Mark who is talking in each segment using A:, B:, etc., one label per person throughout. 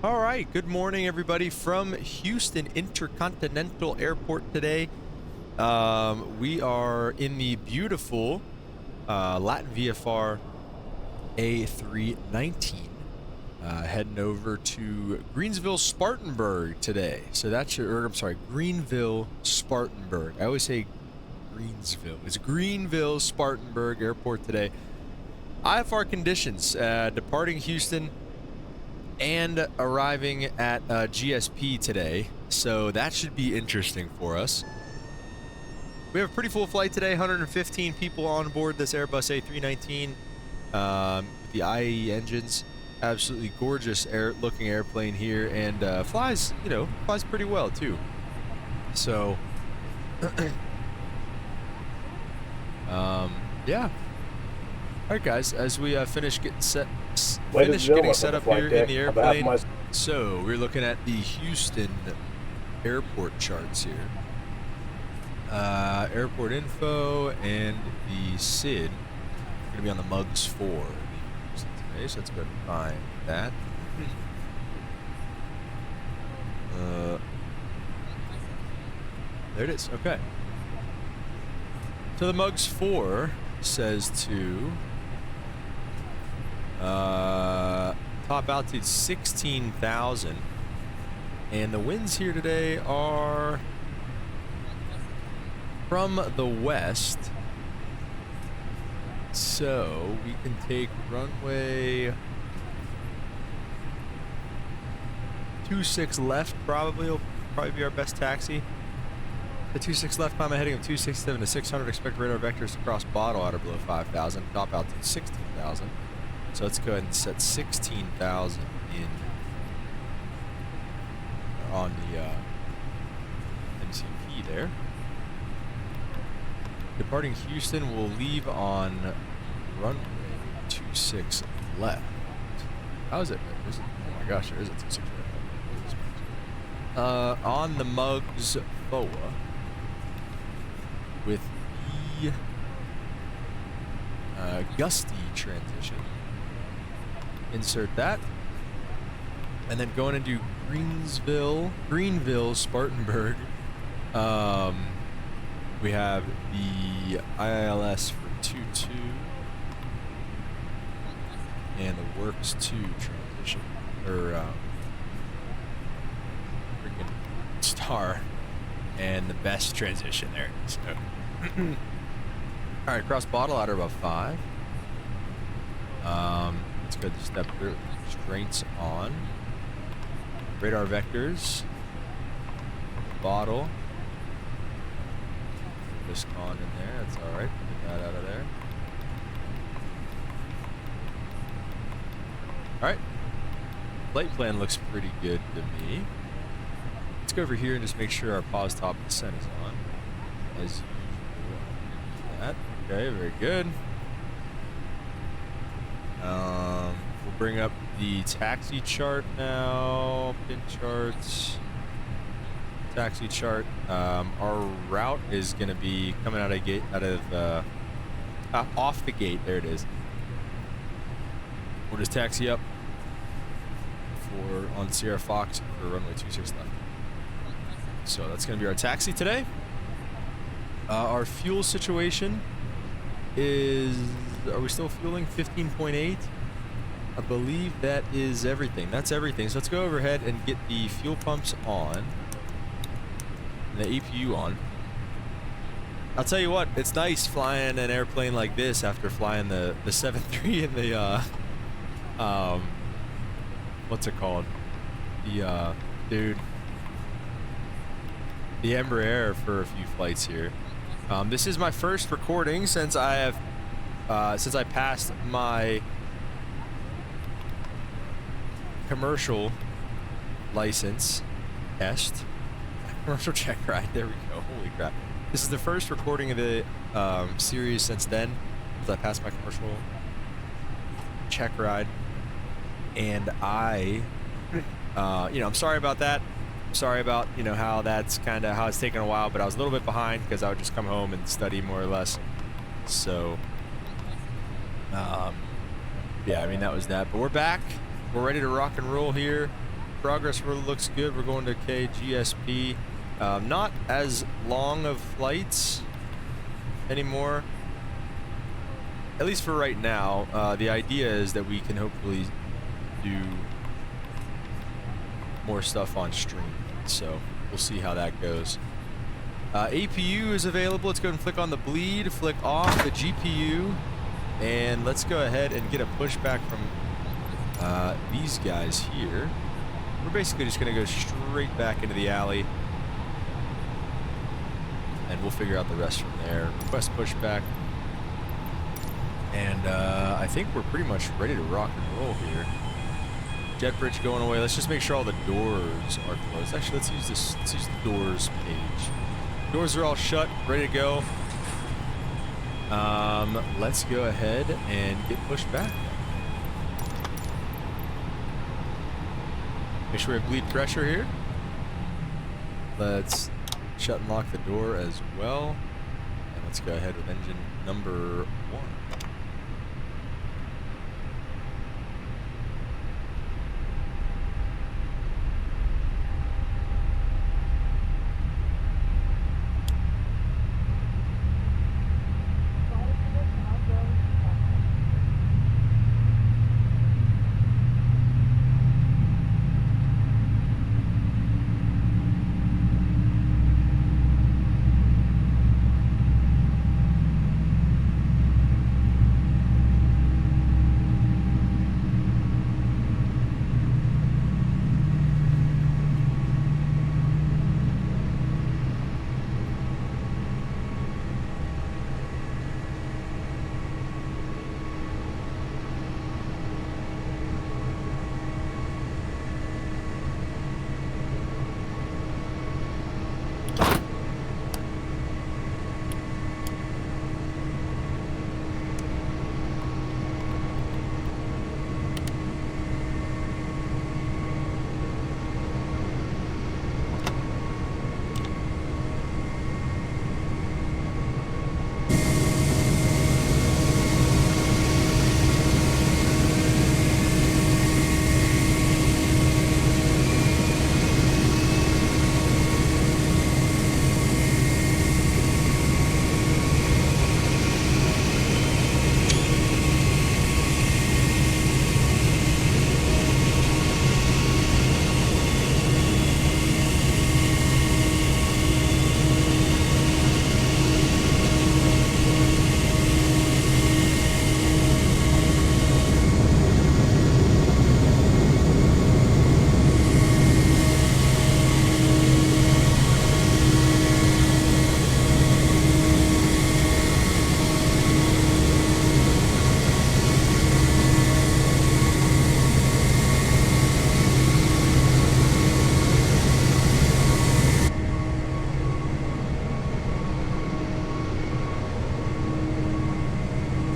A: All right, good morning, everybody, from Houston Intercontinental Airport today. We are in the beautiful Latin VFR A319, heading over to Greensville Spartanburg today. So that's I'm sorry, Greenville Spartanburg. I always say Greensville. It's Greenville Spartanburg Airport today. IFR conditions, departing Houston and arriving at GSP today, so that should be interesting for us. We have a pretty full flight today, 115 people on board this Airbus A319 with the IAE engines. Absolutely gorgeous looking airplane here, and flies pretty well too. So, yeah. All right, guys, as we finish getting set up here in the airplane. So we're looking at the Houston airport charts here. Airport info and the SID are going to be on the MUGS 4 today, so let's go ahead and find that. There it is. Okay. So the MUGS 4 says to top altitude 16,000, and the winds here today are from the west, so we can take runway 26 left. Will probably be our best taxi. The 26 left, climb a heading of 267 to 600. Expect radar vectors to cross bottle at or below 5,000. Top altitude 16,000. So let's go ahead and set 16,000 in on the MCP there. Departing Houston, we'll leave on runway 26 left. How is it? Oh my gosh, there is a 26 left. On the MUGS FOA with the gusty transition. Insert that, and then going into Greenville Spartanburg. We have the IILS for 22 and the Works 2 transition, or freaking star, and the best transition there. So, all right, cross bottle at or above 5. Let's go to step through. Restraints on. Radar vectors. Bottle. This on in there. That's all right. Get that out of there. All right. Flight plan looks pretty good to me. Let's go over here and just make sure our pause top descent is on. As usual. That. Okay, very good. We'll bring up the taxi chart now. Pin charts. Taxi chart. Our route is going to be coming out of off the gate. There it is. We'll just taxi up on Sierra Fox for runway 26 left. So that's going to be our taxi today. Our fuel situation is, are we still fueling 15.8? I believe that is everything. That's everything. So let's go overhead and get the fuel pumps on. And the APU on. I'll tell you what, it's nice flying an airplane like this after flying the 7.3 and the what's it called? The the Embraer for a few flights here. This is my first recording since I passed my commercial license test. Commercial check ride. There we go. Holy crap. This is the first recording of the series since then, because I passed my commercial check ride. And I'm sorry about that. I'm sorry about, how that's kind of how it's taken a while, but I was a little bit behind because I would just come home and study more or less. So, yeah, I mean, that was that. But we're back. we're ready to rock and roll here. Progress really looks good. We're going to KGSP. Not as long of flights anymore, at least for right now. The idea is that we can hopefully do more stuff on stream, so we'll see how that goes. APU is available. Let's go and flick on the bleed, flick off the GPU, and let's go ahead and get a pushback from these guys here. We're basically just going to go straight back into the alley, and we'll figure out the rest from there. Request pushback, and I think we're pretty much ready to rock and roll here. Jet bridge going away. Let's just make sure all the doors are closed. Actually, let's use this. Let's use the doors page. Doors are all shut, ready to go. Let's go ahead and get pushed back. Make sure we have bleed pressure here. Let's shut and lock the door as well. And let's go ahead with engine number 1.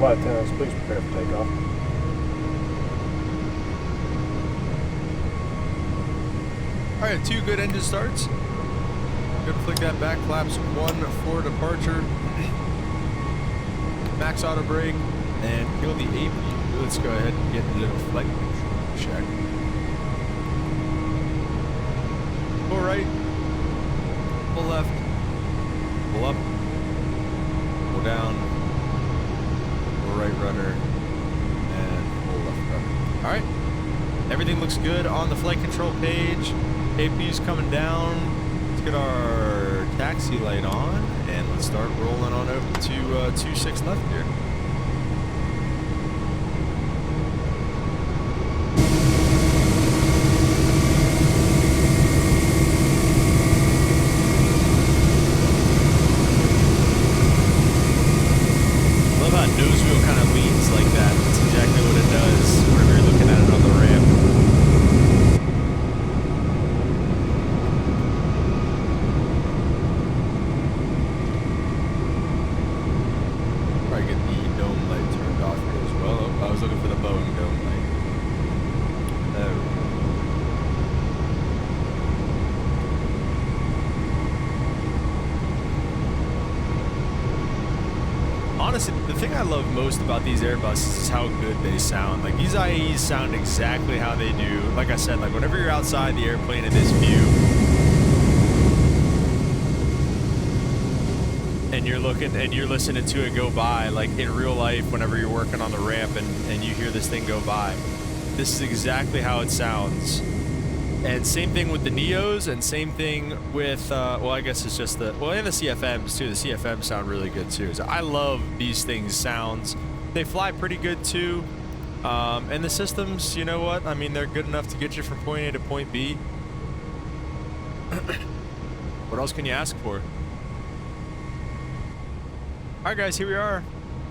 B: Flight attendants, please prepare for takeoff.
A: All right, 2 good engine starts. Good, flick that back, flaps 1 for departure. Max auto brake and kill the APU. Let's go ahead and get a little flight control check. Pull right, pull left, pull up, pull down, pull right rudder, and pull left rudder. All right, everything looks good on the flight control page. APU's coming down. Let's get our taxi light on, and let's start rolling on over to 26 left here. Love how nose wheel kind of leans like that. That's exactly what it does whenever you're looking at it on the ramp. Probably get the thing I love most about these Airbuses is how good they sound. Like, these IAEs sound exactly how they do. Like I said, like, whenever you're outside the airplane in this view, and you're looking and you're listening to it go by, like in real life, whenever you're working on the ramp and you hear this thing go by, this is exactly how it sounds. And same thing with the Neos, and same thing with, well, I guess it's just and the CFMs too. The CFMs sound really good too. So I love these things' sounds. They fly pretty good too. And the systems, you know what? I mean, they're good enough to get you from point A to point B. What else can you ask for? All right, guys, here we are.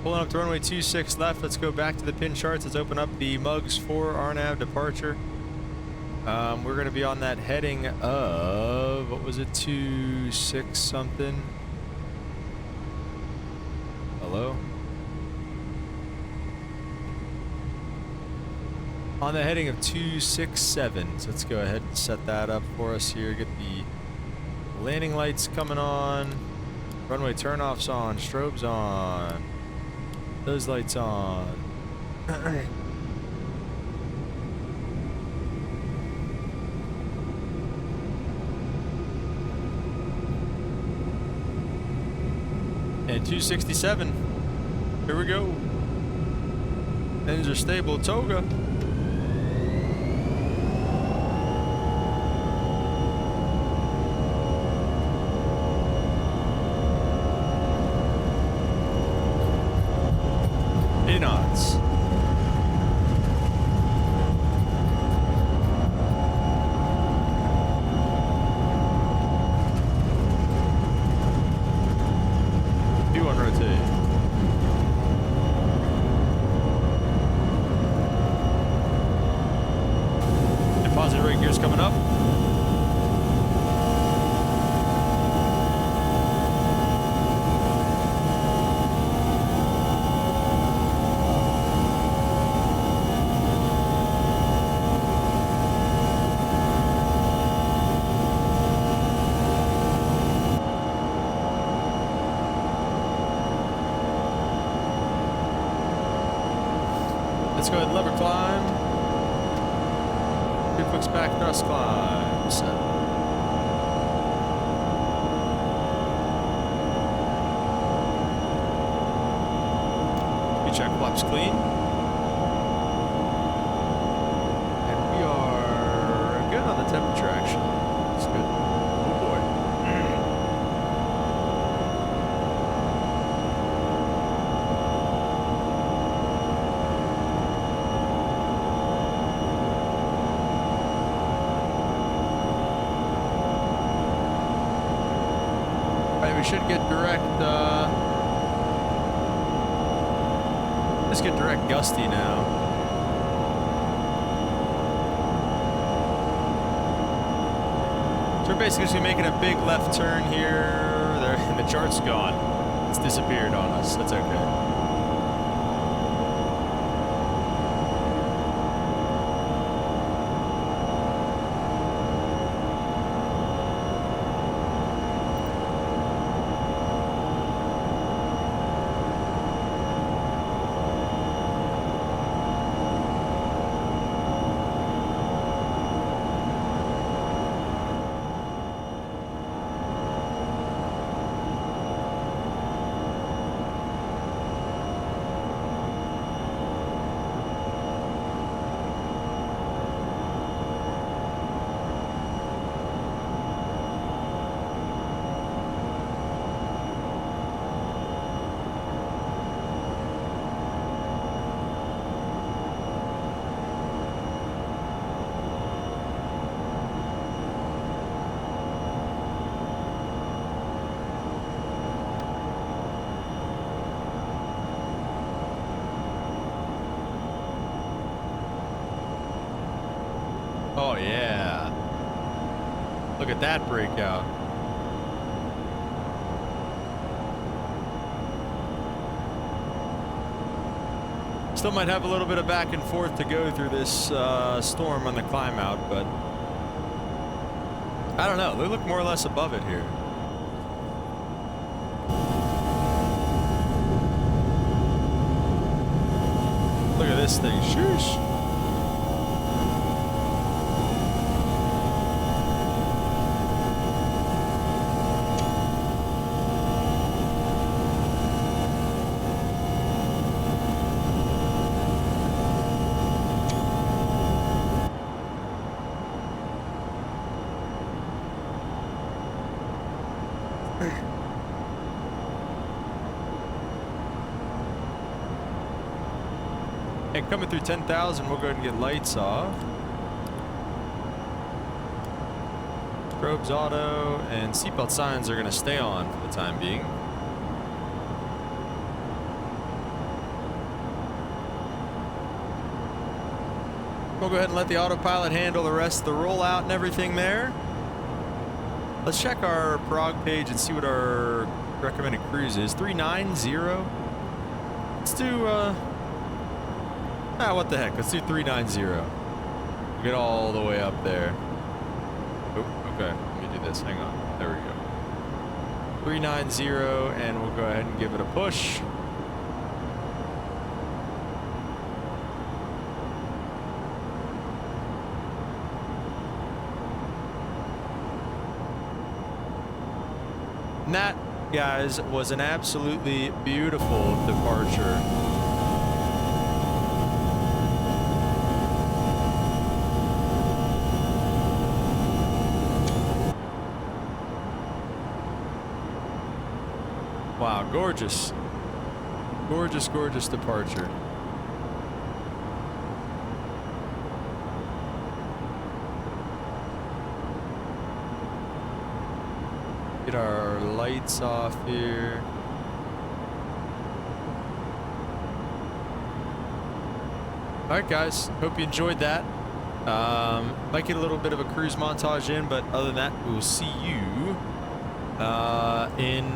A: Pulling up to runway 26 left. Let's go back to the pin charts. Let's open up the mugs for RNAV departure. We're going to be on that heading of, what was it, 26 something? Hello? On the heading of 267. So let's go ahead and set that up for us here. Get the landing lights coming on. Runway turnoffs on. Strobes on. Those lights on. And 267. Here we go. Engines are stable. Toga. Knots. P1 rotate. Deposit rate gears coming up. Let's go ahead and lever climb. Two clicks back, thrust climb. Set. Check flaps clean. And we are good on the temperature, actually. That's good. Oh boy. We should get direct, let's get direct gusty now. So we're basically just making a big left turn here. There, and the chart's gone. It's disappeared on us. That's okay. Oh yeah. Look at that breakout. Still might have a little bit of back and forth to go through this storm on the climb out, but I don't know. They look more or less above it here. Look at this thing. Sheesh. And coming through 10,000, we'll go ahead and get lights off. Strobes auto and seatbelt signs are going to stay on for the time being. We'll go ahead and let the autopilot handle the rest of the rollout and everything there. Let's check our prog page and see what our recommended cruise is. 390. Let's do, what the heck? Let's do 390. We'll get all the way up there. Oh, okay. Let me do this. Hang on. There we go. 390, and we'll go ahead and give it a push. And that, guys, was an absolutely beautiful departure. Wow, gorgeous. Gorgeous, gorgeous departure. Get our lights off here. Alright guys, hope you enjoyed that. Might get a little bit of a cruise montage in, but other than that, we'll see you in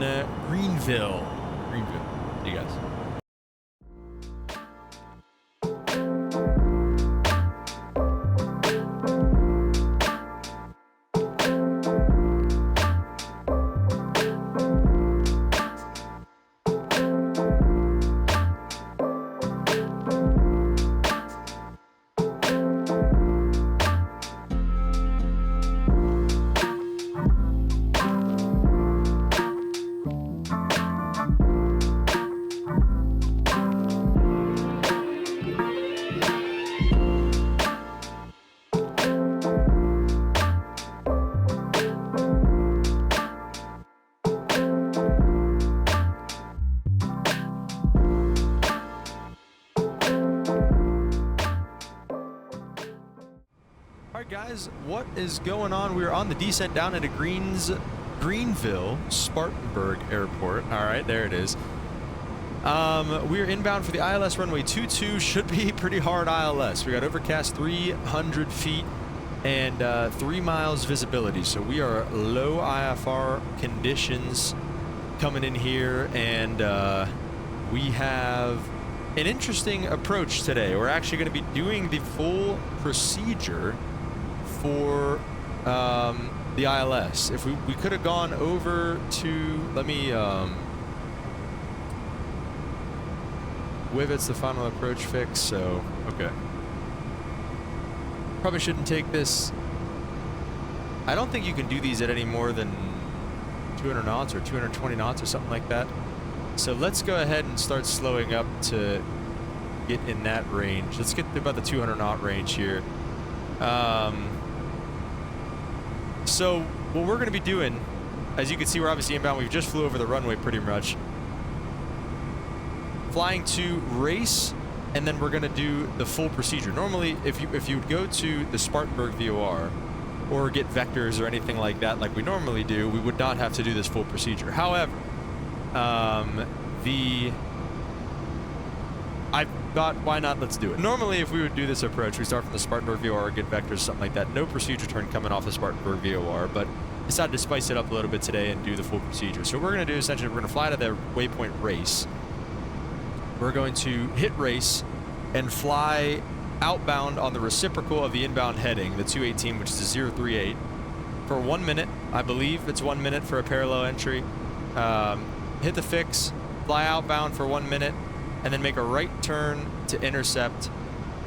A: Greenville. See you guys. Guys, what is going on? We're on the descent down into Greenville Spartanburg Airport. All right, there it is. We're inbound for the ILS runway 22. Should be pretty hard ILS. We got overcast 300 feet and 3 miles visibility. So we are low IFR conditions coming in here, and we have an interesting approach today. We're actually going to be doing the full procedure for the ILS. If we could have gone over to, let me, Wivet's the final approach fix, so, okay. Probably shouldn't take this. I don't think you can do these at any more than 200 knots or 220 knots or something like that. So let's go ahead and start slowing up to get in that range. Let's get to about the 200 knot range here. So what we're going to be doing, as you can see, we're obviously inbound. We've just flew over the runway pretty much. Flying to race, and then we're going to do the full procedure. Normally, if you would go to the Spartanburg VOR or get vectors or anything like that, like we normally do, we would not have to do this full procedure. However, I thought, why not? Let's do it. Normally, if we would do this approach, we start from the Spartanburg VOR, get vectors, something like that. No procedure turn coming off the Spartanburg VOR, but decided to spice it up a little bit today and do the full procedure. So what we're going to do, essentially, we're going to fly to the waypoint race. We're going to hit race and fly outbound on the reciprocal of the inbound heading, the 218, which is a 038, for 1 minute. I believe it's 1 minute for a parallel entry. Hit the fix, fly outbound for 1 minute, and then make a right turn to intercept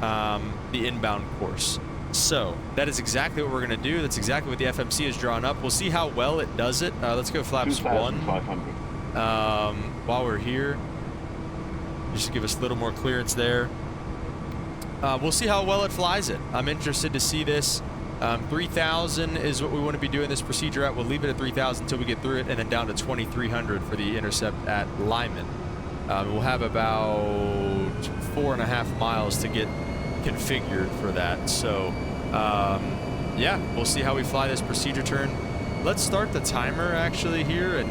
A: the inbound course. So that is exactly what we're going to do. That's exactly what the FMC has drawn up. We'll see how well it does it. Let's go flaps 1 while we're here, just to give us a little more clearance there. We'll see how well it flies it. I'm interested to see this. 3,000 is what we want to be doing this procedure at. We'll leave it at 3,000 until we get through it, and then down to 2,300 for the intercept at Lyman. We'll have about 4.5 miles to get configured for that. So, yeah, we'll see how we fly this procedure turn. Let's start the timer actually here, and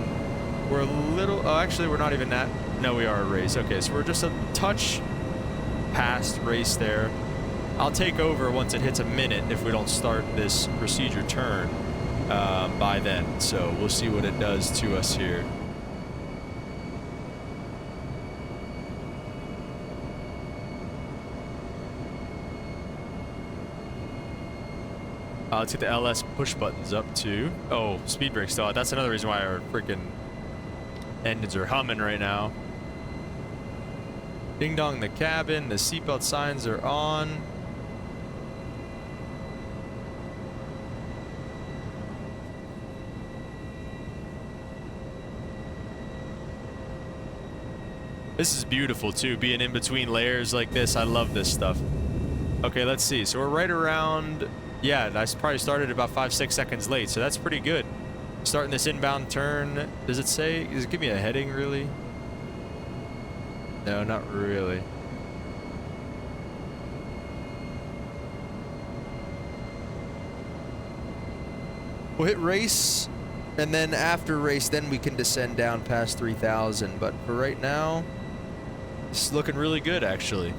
A: we're a little, oh, actually we're not even at, no, we are a race. Okay, so we're just a touch past race there. I'll take over once it hits a minute if we don't start this procedure turn by then. So we'll see what it does to us here. Let's get the LS push buttons up too. Oh, speed brake still. That's another reason why our freaking engines are humming right now. Ding dong the cabin. The seatbelt signs are on. This is beautiful too, being in between layers like this. I love this stuff. Okay, let's see. So we're right around, yeah, I probably started about 5-6 seconds late, so that's pretty good. Starting this inbound turn. Does it say, does it give me a heading really? No, not really. We'll hit race, and then after race, then we can descend down past 3,000. But for right now, it's looking really good, actually.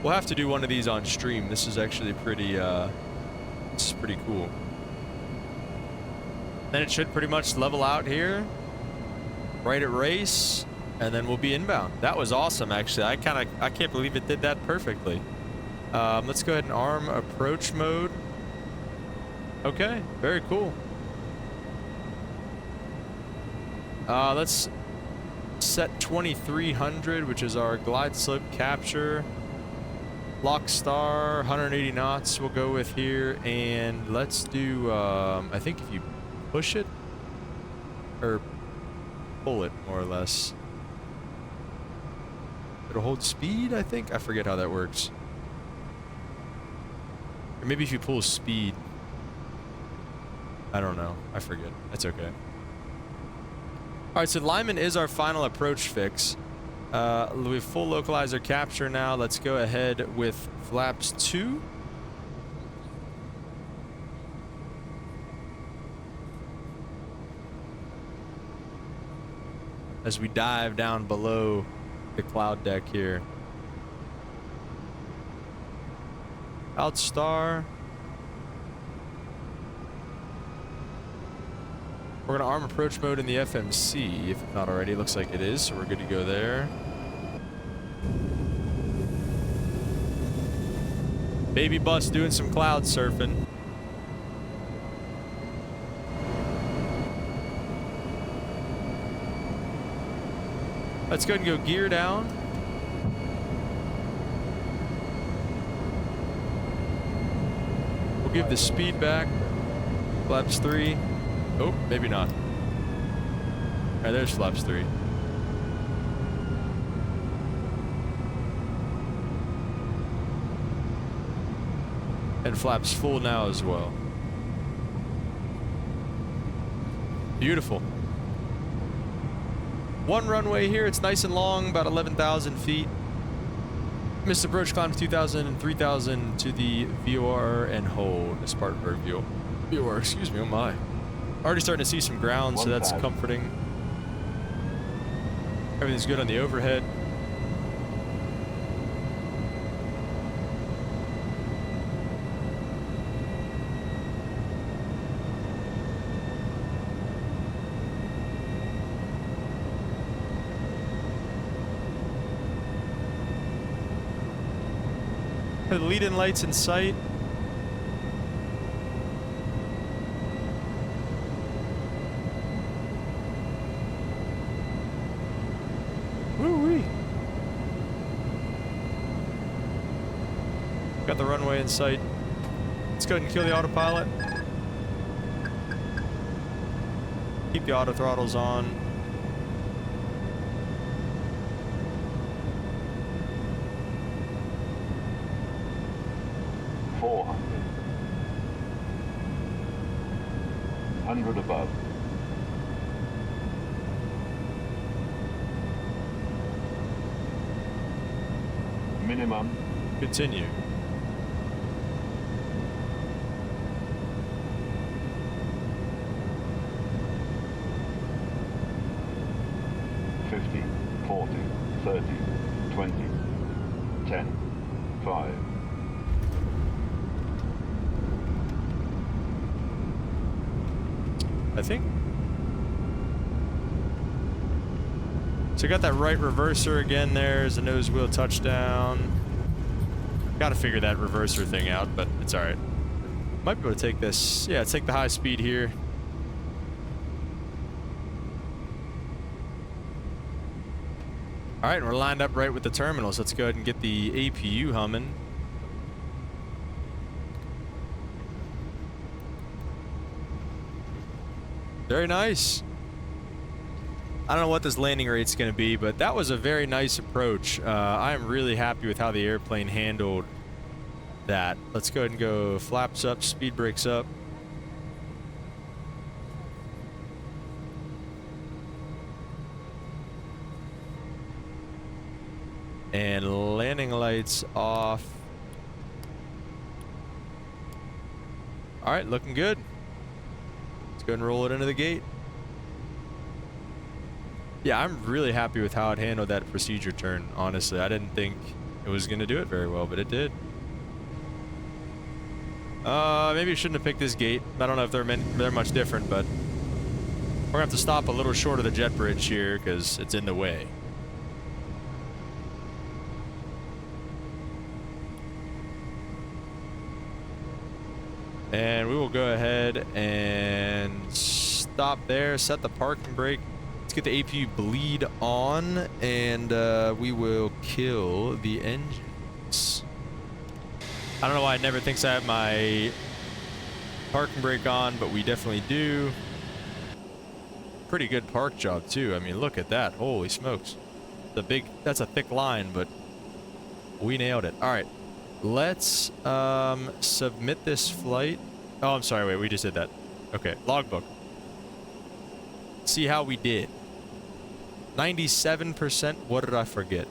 A: We'll have to do one of these on stream. This is actually pretty, this is pretty cool. Then it should pretty much level out here, right at race, and then we'll be inbound. That was awesome, actually. I can't believe it did that perfectly. Let's go ahead and arm approach mode. Okay, very cool. Let's set 2,300, which is our glide slope capture. Lock star, 180 knots we'll go with here, and let's do, I think if you push it, or pull it, more or less, it'll hold speed, I think? I forget how that works. Or maybe if you pull speed. I don't know. I forget. That's okay. Alright, so Lyman is our final approach fix. We have full localizer capture now. Let's go ahead with flaps 2. As we dive down below the cloud deck here. Outstar. We're gonna arm approach mode in the FMC, if not already. It looks like it is, so we're good to go there. Baby bus doing some cloud surfing. Let's go ahead and go gear down. We'll give the speed back. Flaps 3. Oh, maybe not. Alright, there's flaps 3. And flaps full now as well. Beautiful. One runway here. It's nice and long, about 11,000 feet. Missed approach climb to 2,000 and 3,000 to the VOR and hold. The Spartanburg VOR, excuse me, oh my. Already starting to see some ground, so that's comforting. Everything's good on the overhead. The lead-in lights in sight. Got the runway in sight. Let's go ahead and kill the autopilot. Keep the auto throttles on.
C: Hundred above. Minimum.
A: Continue.
C: $50, $40, $30, $20, $10, $5.
A: I think. So got that right reverser again there as a nose wheel touchdown. Got to figure that reverser thing out, but it's all right. Might be able to take this. Yeah, take the high speed here. All right, we're lined up right with the terminals. Let's go ahead and get the APU humming. Very nice. I don't know what this landing rate's going to be, but that was a very nice approach. I am really happy with how the airplane handled that. Let's go ahead and go flaps up, speed brakes up. And landing lights off. All right, looking good. Let's go ahead and roll it into the gate. Yeah, I'm really happy with how it handled that procedure turn, honestly. I didn't think it was going to do it very well, but it did. Maybe I shouldn't have picked this gate. I don't know if they're much different, but we're going to have to stop a little short of the jet bridge here because it's in the way. And we will go ahead and stop there, set the parking brake. Let's get the APU bleed on, and we will kill the engines. I don't know why it never thinks I have my parking brake on, but we definitely do. Pretty good park job too. I mean, look at that. Holy smokes. That's a thick line, but we nailed it. All right. Let's submit this flight. Oh, I'm sorry. Wait, we just did that. Okay, logbook. See how we did. 97%. What did I forget?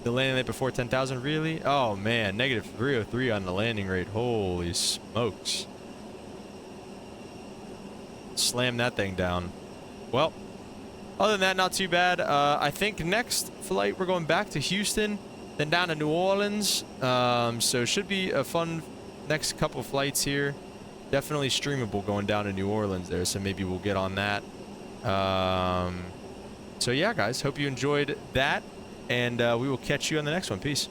A: The landing rate before 10,000. Really? Oh man, negative 303 on the landing rate. Holy smokes. Slam that thing down. Well, other than that, not too bad. I think next flight we're going back to Houston, then down to New Orleans. So should be a fun next couple flights here. Definitely streamable going down to New Orleans there, so maybe we'll get on that. So yeah, guys, hope you enjoyed that, and we will catch you on the next one. Peace.